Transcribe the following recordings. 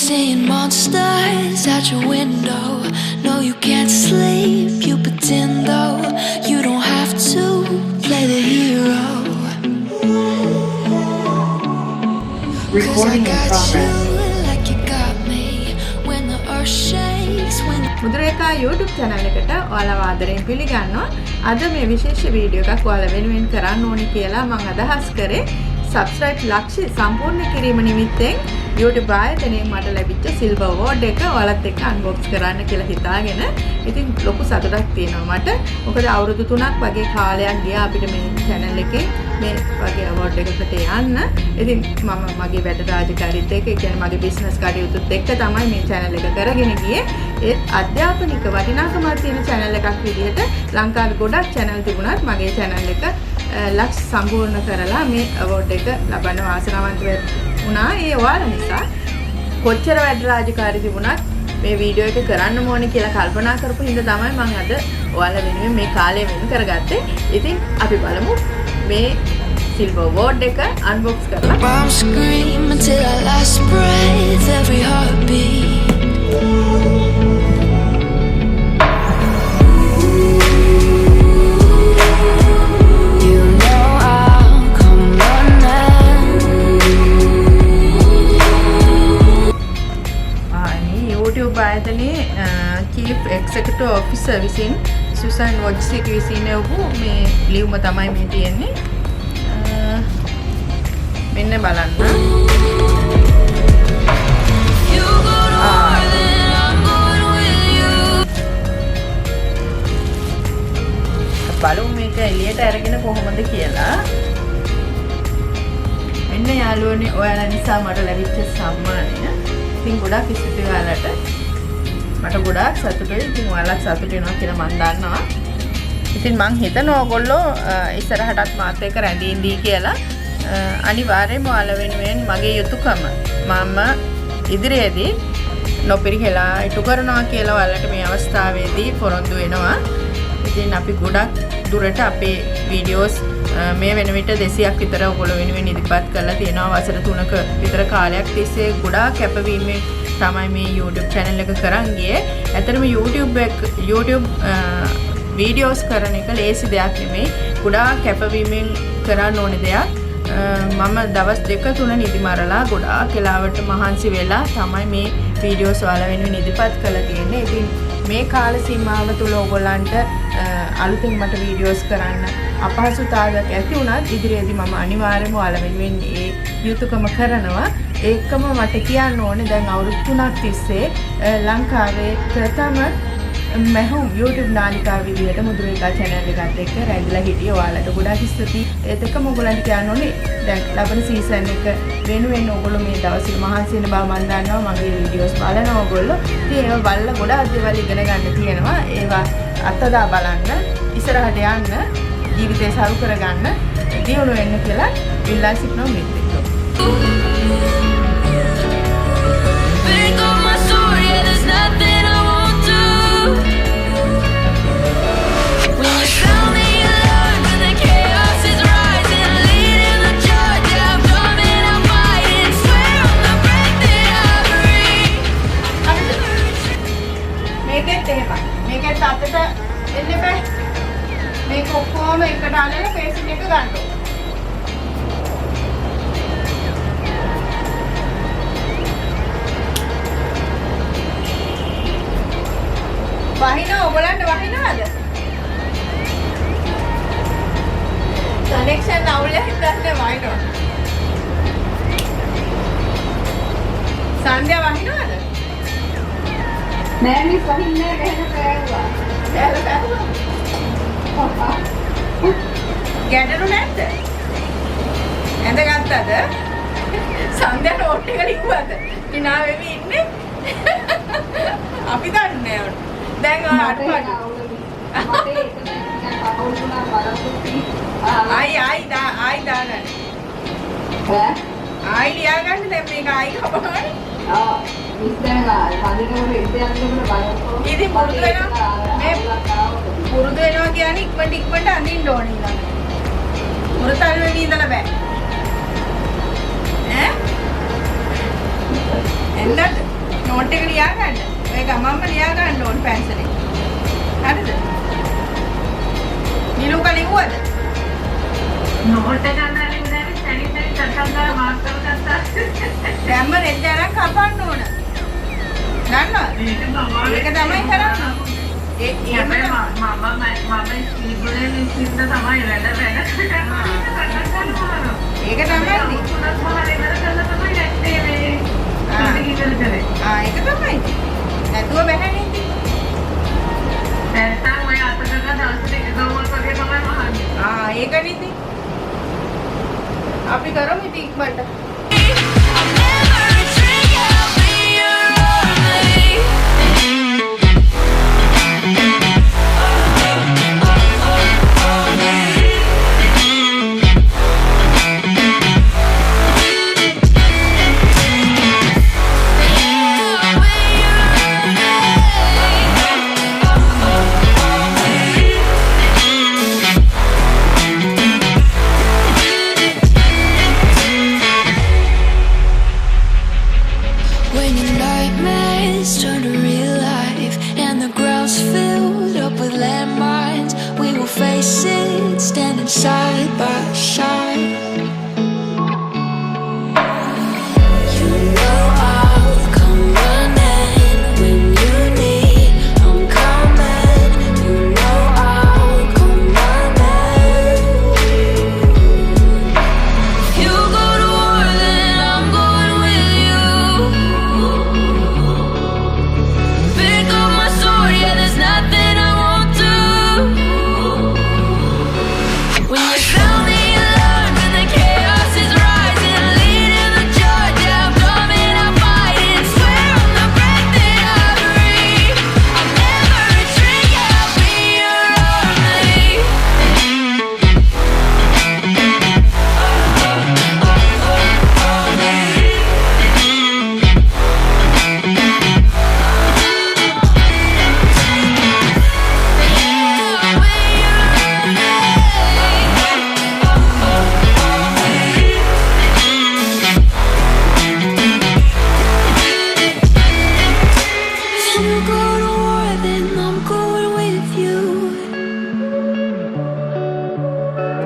seeing monsters out your window. No, you can't sleep, you pretend though. You don't have to play the hero. Recording in progress. Like you got me when the earth shakes. Mudu Rekha YouTube channel එකට ඔයාලව ආදරයෙන් පිළිගන්නවා. අද මේ විශේෂ video එකක් ඔයාලා වෙනුවෙන් කරන්න ඕනි කියලා මම අදහස් කරේ. subscribe ලක්ෂ්‍ය සම්පූර්ණ කිරීම නිමිත්තෙන් YouTube ආයතනයෙන් මට ලැබිච්ච silver award එක ඔයාලත් එක්ක unbox කරන්න කියලා හිතාගෙන ඉතින් ලොකු සතුටක් තියෙනවා මට. මොකද අවුරුදු 3ක් වගේ කාලයක් ගියා අපිට මේ channel එකේ මේ වගේ award එකකට යන්න. ඉතින් මම මගේ වැඩ රාජකාරීත් එක්ක ඒ කියන්නේ මගේ business කටයුතුත් එක්ක තමයි මේ channel එක කරගෙන ගියේ. ඒත් අධ්‍යාපනික වටිනාකමක් තියෙන channel එකක් විදිහට ලංකාවේ ගොඩක් channel තිබුණත් මගේ channel එක ලක්ෂ සම්පූර්ණ කරලා මේ award එක ලබන්න වාසනාවන්ත වුණා. ඒ ඔයාලා නිසා කොච්චර වැඩ රාජකාරී තිබුණත් මේ වීඩියෝ එක කරන්න ඕනේ කියලා කල්පනා කරපු හින්දා තමයි මම අද ඔයාලා වෙනුවෙන් මේ කාලය වෙන් කරගත්තේ. ඉතින් අපි බලමු මේ silver award එක unbox කරලා. I'm screaming till I last breath, every heartbeat. Chief Executive Officer විසින් සුසන් වොජ්සික් විසින් වූ මේ ලියුම තමයි මේ තියෙන්නේ. මෙන්න බලන්න. බලමු මේක එළියට අරගෙන කොහොමද කියලා. මෙන්න යාළුවනේ ඔයාලා නිසා මට ලැබිච්ච සම්මානය. ඉතින් ගොඩක් ස්තුතියි ඔයාලට. මට ගොඩාක් සතුටුයි. ඉතින් ඔයාලත් සතුටු වෙනවා කියලා මම දන්නවා. ඉතින් මං හිතනවා ඔයගොල්ලෝ ඉස්සරහටත් මාත් එක්ක රැඳී ඉඳී කියලා. අනිවාර්යයෙන්ම ඔයාලා වෙනුවෙන් මගේ යුතුයකම මම ඉදිරියේදී නොපිරිහෙලා ඉටු කරනවා කියලා ඔයාලට මේ අවස්ථාවේදී පොරොන්දු වෙනවා. ඉතින් අපි ගොඩක් දුරට අපේ වීඩියෝස් මේ වෙන විට 200ක් විතර ඔයගොල්ලෝ වෙනුවෙන් ඉදිරිපත් කරලා තියෙනවා. වසර 3ක විතර කාලයක් තිස්සේ ගොඩාක් කැපවීමෙන් තමයි මේ YouTube channel එක කරන් ගියේ. ඇත්තටම YouTube videos කරන එක ලේසි දෙයක් නෙමෙයි. ගොඩාක් කැපවීමෙන් කරන්න ඕනේ දෙයක්. මම දවස් 2-3 නිදි මරලා ගොඩාක් වෙලාවට මහන්සි වෙලා තමයි මේ videos ඔයාලා වෙනුවෙන් ඉදිරිපත් කරලා තියෙන්නේ. ඉතින් මේ කාල සීමාව තුල ඕගොල්ලන්ට අලුතෙන් මට videos කරන්න අපහසුතාවයක් ඇති වුණත් ඉදිරියේදී මම අනිවාර්යයෙන්ම ඔයාලා වෙනුවෙන් ඒ යුතුයකම කරනවා. ඒකම මට කියන්න ඕනේ දැන් අවුරුදු 3ක් තිස්සේ ලංකාවේ ප්‍රථම මහුම් YouTube නාලිකාව විදියට මුදු රේඛා channel එකත් එක්ක රැඳිලා හිටියේ. ඔයාලට ගොඩාක් ස්තුතියි. ඒත් එක්කම ඔයගොල්ලන්ට කියන්න ඕනේ දැන් ලබන සීසන් එක වෙනුවෙන් ඔයගොල්ලෝ මේ දවස්වල මහන්සි වෙන බව මම දන්නවා. මගේ වීඩියෝස් බලනවා ඔයගොල්ලෝ. ඉතින් ඒවා බලලා ගොඩාක් දේවල් ඉගෙන ගන්න තියෙනවා. ඒවා අත්දැක බලන්න, ඉස්සරහට යන්න, ජීවිතේ සරු කරගන්න, දියුණු වෙන්න කියලා ඉල්ලා සිටිනවා මිත්‍රයෝ. මේකත් අපිට එන්න බෑ. මේක ඔක්කොම එකට අරගෙන පේසින් එක ගන්න ඕනේ. වහිනා ඔයගලන්ට වහිනවද? කනෙක්ෂන් අවුලක් හිටන්නේ වහිනවා. සංධ්‍යා වහිනවද? නෑ මිස් වහින්නේ නැහැ පෑවුවා. පෑවුවා. ගැටලු නැද්ද? ඇඳගත්තද? සංධ්‍යා නෝට් එක ලිව්වද? කිනා වෙවි ඉන්නේ? අපි දන්නේ නැහැ. දැන් ආයි දාගන්න. ආයි ලියාගන්න දැන් මේක ආයි කපන්න. මිස් දැන්ලා පන්දිකවල ඉතින් බලන්න. ඉතින් පුරුදු වෙනවා. මේ පුරුදු වෙනවා කියන්නේ ඉක්මනට අඳින්න ඕනේ ඊළඟ. මුරතල් වෙවි ඉඳලා බෑ. ඈ? එන්නත් නෝට් එක ලියා ගන්න. ඔය ගමම්ම ලියා ගන්න ඕන පැන්සලෙන්. හරිද? නිලුක ලිව්වද? නෝට් එක ගන්න ඉඳන් තනි තට්ටක් මාක් කරගත්තා. දැම්ම රෙද්ද අරන් කපන්න ඕන. දන්නවද? ඒක තමයි කරන්නේ. මම ඉස්කෝලේ ඉඳන් තමයි වැඩ ඒක තමයි. ඒක තමයි. නැතුව බැහැනේ ඉතින්. නැත්නම් ඔය අතක දවස් දෙක ගමන් වගේ තමයි මහන්නේ. ඒකනේ ඉතින්. අපි කරමු ඉතින් ඉක්මනට. I'll never retreat, I'll be your only. When your nightmares turn to real life and the ground's filled up with landmines, we will face it standing side by side. You know I'll come running when you need. I'm coming. You know I'll come running. You go to war, then I'm going with you. Pick up my sword, yeah, there's nothing I won't do. When you sound the alarm and the chaos is rising, leading the charge, yeah, I'm coming, I'm fighting. Swear on the breath that I breathe, I'll never retreat, yeah, I'll be your only. If you go to war, then I'm going with you.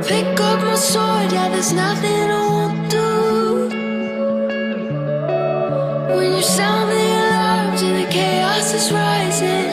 Pick up my sword, yeah, there's nothing I won't do. When you sound the alarms and the chaos is rising,